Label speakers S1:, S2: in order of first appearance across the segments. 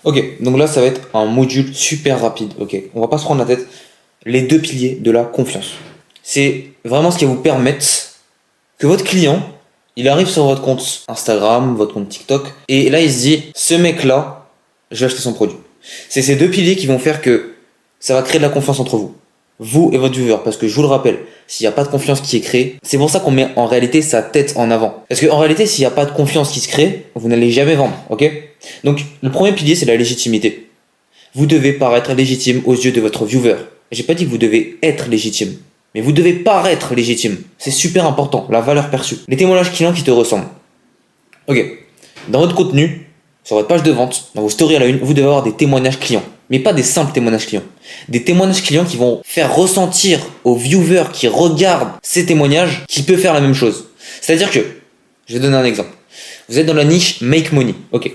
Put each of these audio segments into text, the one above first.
S1: Ok, donc là ça va être un module super rapide, ok. On va pas se prendre la tête. Les deux piliers de la confiance. C'est vraiment ce qui va vous permettre que votre client, il arrive sur votre compte Instagram, votre compte TikTok, et là il se dit, ce mec-là, je vais acheter son produit. C'est ces deux piliers qui vont faire que ça va créer de la confiance entre vous. Vous et votre viewer, parce que je vous le rappelle, s'il n'y a pas de confiance qui est créée, c'est pour ça qu'on met en réalité sa tête en avant. Parce qu'en réalité, s'il n'y a pas de confiance qui se crée, vous n'allez jamais vendre, ok? Donc, le premier pilier, c'est la légitimité. Vous devez paraître légitime aux yeux de votre viewer. J'ai pas dit que vous devez être légitime, mais vous devez paraître légitime. C'est super important, la valeur perçue. Les témoignages clients qui te ressemblent. Ok, dans votre contenu, sur votre page de vente, dans vos stories à la une, vous devez avoir des témoignages clients. Mais pas des simples témoignages clients. Des témoignages clients qui vont faire ressentir aux viewers qui regardent ces témoignages qu'ils peuvent faire la même chose. C'est-à-dire que, je vais donner un exemple. Vous êtes dans la niche Make Money, ok.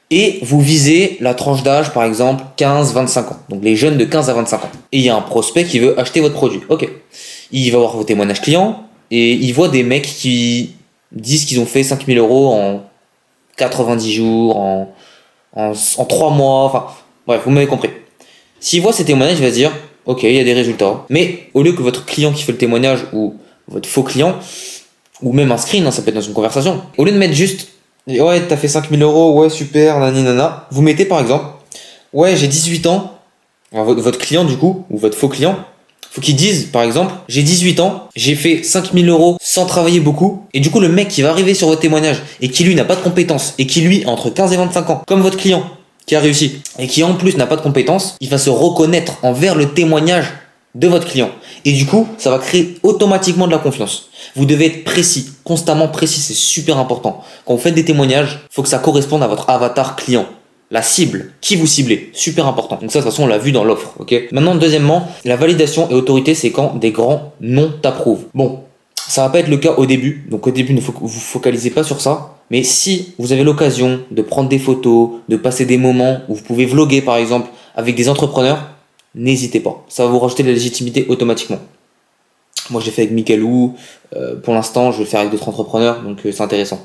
S1: Et vous visez la tranche d'âge, par exemple, 15-25 ans. Donc les jeunes de 15 à 25 ans. Et il y a un prospect qui veut acheter votre produit, ok. Il va voir vos témoignages clients et il voit des mecs qui disent qu'ils ont fait 5000 euros en 90 jours, en 3 mois, enfin, bref, vous m'avez compris. S'il voit ces témoignages, il va se dire, ok, il y a des résultats. Mais au lieu que votre client qui fait le témoignage ou votre faux client, ou même un screen, hein, ça peut être dans une conversation, au lieu de mettre juste, ouais, t'as fait 5000 euros, ouais, super, nani nana, vous mettez par exemple, ouais, j'ai 18 ans, alors, votre client du coup, ou votre faux client, faut qu'ils disent, par exemple, j'ai 18 ans, j'ai fait 5000 euros sans travailler beaucoup, et du coup, le mec qui va arriver sur votre témoignage, et qui lui n'a pas de compétences, et qui lui, entre 15 et 25 ans, comme votre client, qui a réussi, et qui en plus n'a pas de compétences, il va se reconnaître envers le témoignage de votre client. Et du coup, ça va créer automatiquement de la confiance. Vous devez être précis, constamment précis, c'est super important. Quand vous faites des témoignages, il faut que ça corresponde à votre avatar client. La cible, qui vous ciblez, super important. Donc ça, de toute façon, on l'a vu dans l'offre, ok. Maintenant, deuxièmement, la validation et autorité, c'est quand des grands noms t'approuvent. Bon, ça va pas être le cas au début, donc au début, ne vous focalisez pas sur ça. Mais si vous avez l'occasion de prendre des photos, de passer des moments où vous pouvez vloguer par exemple avec des entrepreneurs, n'hésitez pas. Ça va vous rajouter de la légitimité automatiquement. Moi, je l'ai fait avec Mickaëlou. Pour l'instant, je vais le faire avec d'autres entrepreneurs, donc c'est intéressant.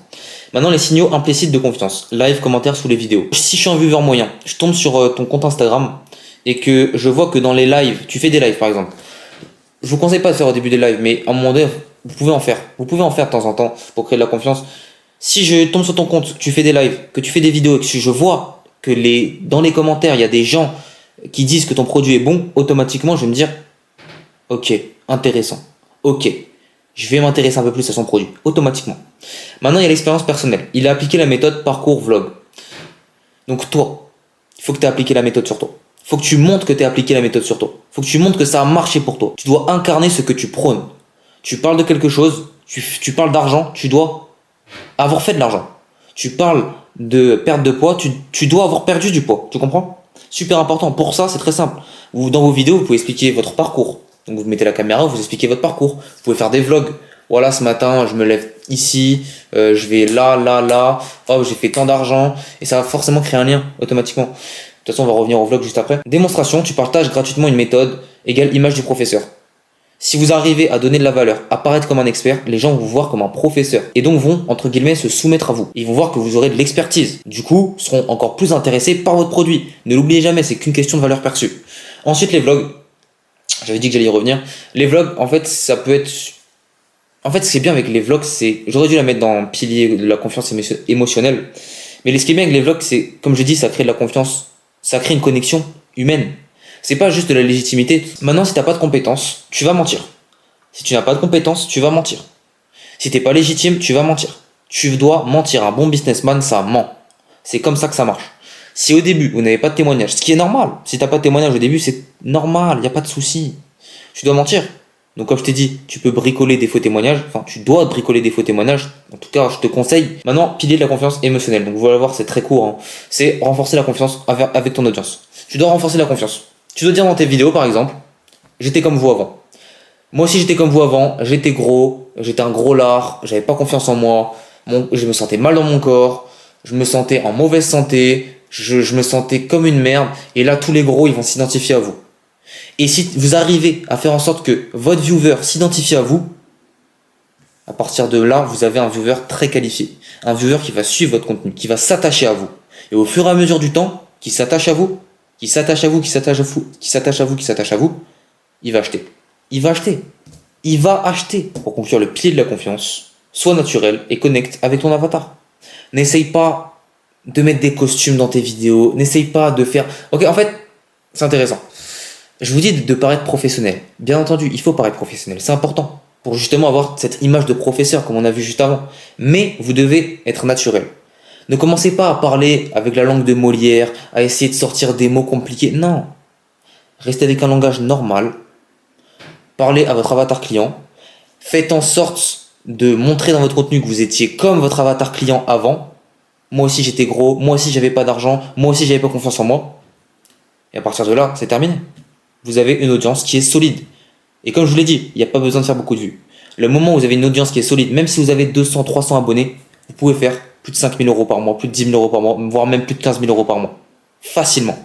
S1: Maintenant, les signaux implicites de confiance. Live, commentaires sous les vidéos. Si je suis un viewer moyen, je tombe sur ton compte Instagram et que je vois que dans les lives, tu fais des lives par exemple. Je vous conseille pas de faire au début des lives, mais à un moment donné, vous pouvez en faire. Vous pouvez en faire de temps en temps pour créer de la confiance. Si je tombe sur ton compte, tu fais des lives, que tu fais des vidéos et que je vois que dans les commentaires, il y a des gens qui disent que ton produit est bon, automatiquement, je vais me dire, ok, intéressant. Ok, je vais m'intéresser un peu plus à son produit, automatiquement. Maintenant, il y a l'expérience personnelle. Il a appliqué la méthode parcours vlog. Donc toi, il faut que tu aies appliqué la méthode sur toi. Il faut que tu montres que tu as appliqué la méthode sur toi. Il faut que tu montres que ça a marché pour toi. Tu dois incarner ce que tu prônes. Tu parles de quelque chose, tu parles d'argent, tu dois avoir fait de l'argent. Tu parles de perte de poids, tu dois avoir perdu du poids. Tu comprends? Super important. Pour ça, c'est très simple. Dans vos vidéos, vous pouvez expliquer votre parcours. Donc vous mettez la caméra, vous expliquez votre parcours. Vous pouvez faire des vlogs. Voilà, ce matin, je me lève ici, je vais là. Oh, j'ai fait tant d'argent. Et ça va forcément créer un lien automatiquement. De toute façon, on va revenir au vlog juste après. Démonstration, tu partages gratuitement une méthode égale image du professeur. Si vous arrivez à donner de la valeur, à paraître comme un expert, les gens vont vous voir comme un professeur et donc vont, entre guillemets, se soumettre à vous. Ils vont voir que vous aurez de l'expertise. Du coup, seront encore plus intéressés par votre produit. Ne l'oubliez jamais, c'est qu'une question de valeur perçue. Ensuite, les vlogs. J'avais dit que j'allais y revenir. Les vlogs, en fait, ça peut être... En fait, ce qui est bien avec les vlogs, c'est... J'aurais dû la mettre dans le pilier de la confiance émotionnelle. Mais ce qui est bien avec les vlogs, c'est, comme je dis, ça crée de la confiance. Ça crée une connexion humaine. C'est pas juste de la légitimité. Maintenant, si t'as pas de compétences, tu vas mentir. Si tu n'as pas de compétences, tu vas mentir. Si t'es pas légitime, tu vas mentir. Tu dois mentir. Un bon businessman, ça ment. C'est comme ça que ça marche. Si au début, vous n'avez pas de témoignage, ce qui est normal, si t'as pas de témoignage au début, c'est normal, il n'y a pas de souci. Tu dois mentir. Donc comme je t'ai dit, tu peux bricoler des faux témoignages, enfin tu dois bricoler des faux témoignages, en tout cas je te conseille. Maintenant, pilier de la confiance émotionnelle, donc vous allez voir c'est très court, hein. C'est renforcer la confiance avec ton audience. Tu dois renforcer la confiance. Tu dois dire dans tes vidéos par exemple, j'étais comme vous avant. Moi aussi j'étais comme vous avant, j'étais gros, j'étais un gros lard, j'avais pas confiance en moi, je me sentais mal dans mon corps, je me sentais en mauvaise santé, je me sentais comme une merde, et là tous les gros ils vont s'identifier à vous. Et si vous arrivez à faire en sorte que votre viewer s'identifie à vous, à partir de là, vous avez un viewer très qualifié. Un viewer qui va suivre votre contenu, qui va s'attacher à vous. Et au fur et à mesure du temps, qui s'attache à vous, qui s'attache à vous, qui s'attache à vous, qui s'attache à vous, qui s'attache à vous, il va acheter. Il va acheter. Il va acheter. Pour conclure, le pilier de la confiance, sois naturel et connecte avec ton avatar. N'essaye pas de mettre des costumes dans tes vidéos. N'essaye pas de faire... Ok, en fait, c'est intéressant. Je vous dis de paraître professionnel. Bien entendu, il faut paraître professionnel. C'est important pour justement avoir cette image de professeur comme on a vu juste avant. Mais vous devez être naturel. Ne commencez pas à parler avec la langue de Molière, à essayer de sortir des mots compliqués. Non. Restez avec un langage normal. Parlez à votre avatar client. Faites en sorte de montrer dans votre contenu que vous étiez comme votre avatar client avant. Moi aussi j'étais gros, moi aussi j'avais pas d'argent, moi aussi j'avais pas confiance en moi. Et à partir de là, c'est terminé. Vous avez une audience qui est solide. Et comme je vous l'ai dit, il n'y a pas besoin de faire beaucoup de vues. Le moment où vous avez une audience qui est solide, même si vous avez 200, 300 abonnés, vous pouvez faire plus de 5 000 euros par mois, plus de 10 000 euros par mois, voire même plus de 15 000 euros par mois. Facilement.